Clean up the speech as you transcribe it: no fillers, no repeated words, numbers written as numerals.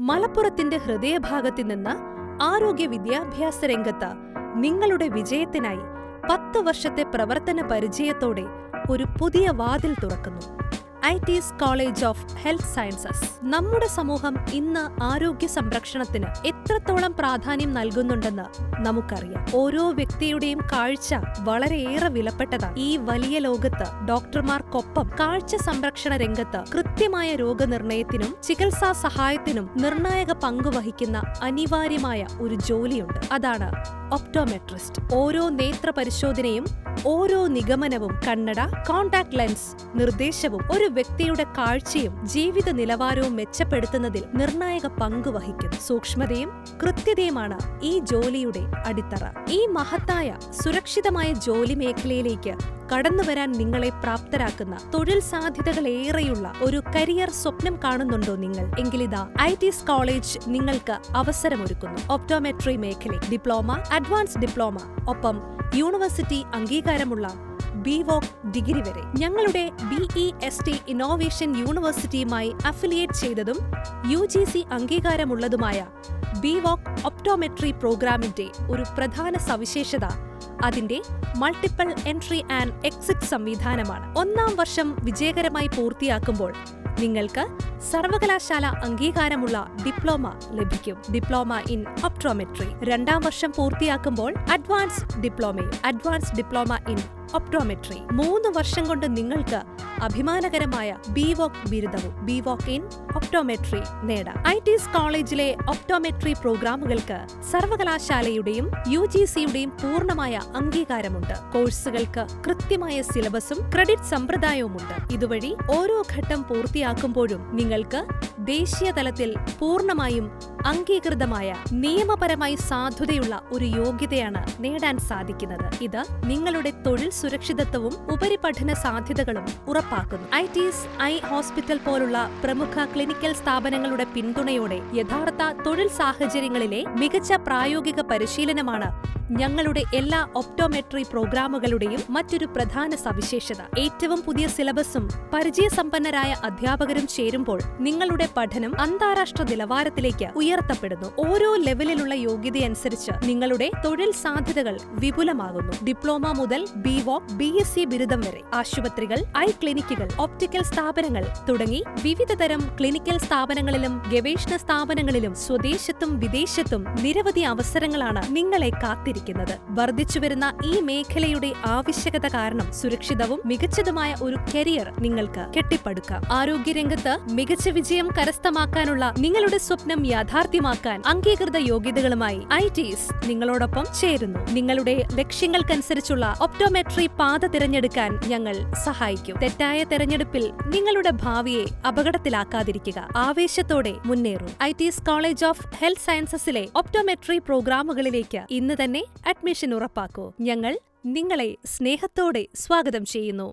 മലപ്പുറത്തിന്റെ ഹൃദയഭാഗത്തു നിന്ന് ആരോഗ്യ വിദ്യാഭ്യാസ രംഗത്ത് നിങ്ങളുടെ വിജയത്തിനായി 10 വർഷത്തെ പ്രവർത്തന പരിചയത്തോടെ ഒരു പുതിയ വാതിൽ തുറക്കുന്നു. Its college of health sciences. നമ്മുടെ സമൂഹം ഇന്ന് ആരോഗ്യ സംരക്ഷണത്തിന് എത്രത്തോളം പ്രാധാന്യം നൽകുന്നുണ്ടെന്ന് നമുക്കറിയാം. ഓരോ വ്യക്തിയുടെയും കാഴ്ച വളരെയേറെ വിലപ്പെട്ടതാണ്. ഈ വലിയ ലോകത്ത് ഡോക്ടർമാർക്കൊപ്പം കാഴ്ച സംരക്ഷണ രംഗത്ത് കൃത്യമായ രോഗനിർണയത്തിനും ചികിത്സാ സഹായത്തിനും നിർണായക പങ്കുവഹിക്കുന്ന അനിവാര്യമായ ഒരു ജോലിയുണ്ട്. അതാണ് ഒപ്റ്റോമെട്രിസ്റ്റ്. ഓരോ നേത്ര പരിശോധനയും ഓരോ നിഗമനവും കണ്ണട, കോണ്ടാക്ട് ലെൻസ് നിർദ്ദേശവും ഒരു വ്യക്തിയുടെ കാഴ്ചയും ജീവിത നിലവാരവും മെച്ചപ്പെടുത്തുന്നതിൽ നിർണായക പങ്കുവഹിക്കുന്നു. സൂക്ഷ്മതയും കൃത്യതയുമാണ് ഈ ജോലിയുടെ അടിത്തറ. ഈ മഹത്തായ സുരക്ഷിതമായ ജോലി മേഖലയിലേക്ക് കടന്നുവരാൻ നിങ്ങളെ പ്രാപ്തരാക്കുന്ന തൊഴിൽ സാധ്യതകളേറെയുള്ള ഒരു കരിയർ സ്വപ്നം കാണുന്നുണ്ടോ നിങ്ങൾ? എങ്കിലിതാ ഐടിഎസ് കോളേജ് നിങ്ങൾക്ക് അവസരമൊരുക്കുന്നു. ഒപ്റ്റോമെട്രി മേഖലയിൽ ഡിപ്ലോമ, അഡ്വാൻസ് ഡിപ്ലോമ, ഒപ്പം യൂണിവേഴ്സിറ്റി അംഗീകാരമുള്ള ബിവോക് ഡിഗ്രി വരെ. ഞങ്ങളുടെ BEST ഇന്നോവേഷൻ യൂണിവേഴ്സിറ്റിയുമായി അഫിലിയേറ്റ് ചെയ്തതും UGC അംഗീകാരമുള്ളതുമായ ബിവോക് ഒപ്റ്റോമെട്രി പ്രോഗ്രാമിന്റെ ഒരു പ്രധാന സവിശേഷത അതിന്റെ മൾട്ടിപ്പിൾ എൻട്രി ആൻഡ് എക്സിറ്റ് സംവിധാനമാണ്. 1-ാം വർഷം വിജയകരമായി പൂർത്തിയാക്കുമ്പോൾ നിങ്ങൾക്ക് സർവകലാശാല അംഗീകാരമുള്ള ഡിപ്ലോമ ലഭിക്കും. Diploma in optometry. 2-ാം വർഷം പൂർത്തിയാക്കുമ്പോൾ അഡ്വാൻസ് ഡിപ്ലോമയും, അഡ്വാൻസ് ഡിപ്ലോമ ഇൻ ഒപ്റ്റോമെട്രി. 3 വർഷം കൊണ്ട് നിങ്ങൾക്ക് അഭിമാനകരമായ ബിവോക് ബിരുദവും, ബിവോക് ഇൻ ഒപ്റ്റോമെട്രി നേടാം. ഐടിഎസ് കോളേജിലെ ഒപ്റ്റോമെട്രി പ്രോഗ്രാമുകൾക്ക് സർവകലാശാലയുടെയും UGCയുടെയും പൂർണ്ണമായ അംഗീകാരമുണ്ട്. കോഴ്സുകൾക്ക് കൃത്യമായ സിലബസും ക്രെഡിറ്റ് സമ്പ്രദായവുമുണ്ട്. ഇതുവഴി ഓരോ ഘട്ടം പൂർത്തിയാക്കുമ്പോഴും നിങ്ങൾക്ക് ദേശീയ തലത്തിൽ പൂർണ്ണമായും അംഗീകൃതമായ നിയമപരമായി സാധുതയുള്ള ഒരു യോഗ്യതയാണ് നേടാൻ സാധിക്കുന്നത്. ഇത് നിങ്ങളുടെ തൊഴിൽ സുരക്ഷിതത്വവും ഉപരിപഠന സാധ്യതകളും ഉറപ്പാക്കുന്നു. ഐടിഎസ് ഐ ഹോസ്പിറ്റൽ പോലുള്ള പ്രമുഖ ക്ലിനിക്കൽ സ്ഥാപനങ്ങളുടെ പിന്തുണയോടെ യഥാർത്ഥ തൊഴിൽ സാഹചര്യങ്ങളിലെ മികച്ച പ്രായോഗിക പരിശീലനമാണ് ഞങ്ങളുടെ എല്ലാ ഒപ്റ്റോമെട്രി പ്രോഗ്രാമുകളുടെയും മറ്റൊരു പ്രധാന സവിശേഷത. ഏറ്റവും പുതിയ സിലബസും പരിചയസമ്പന്നരായ അധ്യാപകരും ചേരുമ്പോൾ നിങ്ങളുടെ പഠനം അന്താരാഷ്ട്ര നിലവാരത്തിലേക്ക് ഉയർത്തപ്പെടുന്നു. ഓരോ ലെവലിലുള്ള യോഗ്യതയനുസരിച്ച് നിങ്ങളുടെ തൊഴിൽ സാധ്യതകൾ വിപുലമാകുന്നു. ഡിപ്ലോമ മുതൽ ബിവോക്, BSc ബിരുദം വരെ. ആശുപത്രികൾ, ഐ ക്ലിനിക്കുകൾ, ഒപ്റ്റിക്കൽ സ്ഥാപനങ്ങൾ തുടങ്ങി വിവിധതരം ക്ലിനിക്കൽ സ്ഥാപനങ്ങളിലും ഗവേഷണ സ്ഥാപനങ്ങളിലും സ്വദേശത്തും വിദേശത്തും നിരവധി അവസരങ്ങളാണ് നിങ്ങളെ കാത്തിരിക്കുന്നത്. വർദ്ധിച്ചുവരുന്ന ഈ മേഖലയുടെ ആവശ്യകത കാരണം സുരക്ഷിതവും മികച്ചതുമായ ഒരു കരിയർ നിങ്ങൾക്ക് കെട്ടിപ്പടുക്കാം. ആരോഗ്യരംഗത്ത് മികച്ച വിജയം കരസ്ഥമാക്കാനുള്ള നിങ്ങളുടെ സ്വപ്നം യാഥാർത്ഥ്യമാക്കാൻ അംഗീകൃത യോഗ്യതകളുമായി ഐടിഎസ് നിങ്ങളോടൊപ്പം ചേരുന്നു. നിങ്ങളുടെ ലക്ഷ്യങ്ങൾക്കനുസരിച്ചുള്ള ഒപ്റ്റോമെട്രി പാത തിരഞ്ഞെടുക്കാൻ ഞങ്ങൾ സഹായിക്കും. തെറ്റായ തെരഞ്ഞെടുപ്പിൽ നിങ്ങളുടെ ഭാവിയെ അപകടത്തിലാക്കാതിരിക്കുക. ആവേശത്തോടെ മുന്നേറൂ. ഐടിഎസ് കോളേജ് ഓഫ് ഹെൽത്ത് സയൻസസിലെ ഒപ്റ്റോമെട്രി പ്രോഗ്രാമുകളിലേക്ക് ഇന്ന് തന്നെ അഡ്മിഷൻ ഉറപ്പാക്കൂ. ഞങ്ങൾ നിങ്ങളെ സ്നേഹത്തോടെ സ്വാഗതം ചെയ്യുന്നു.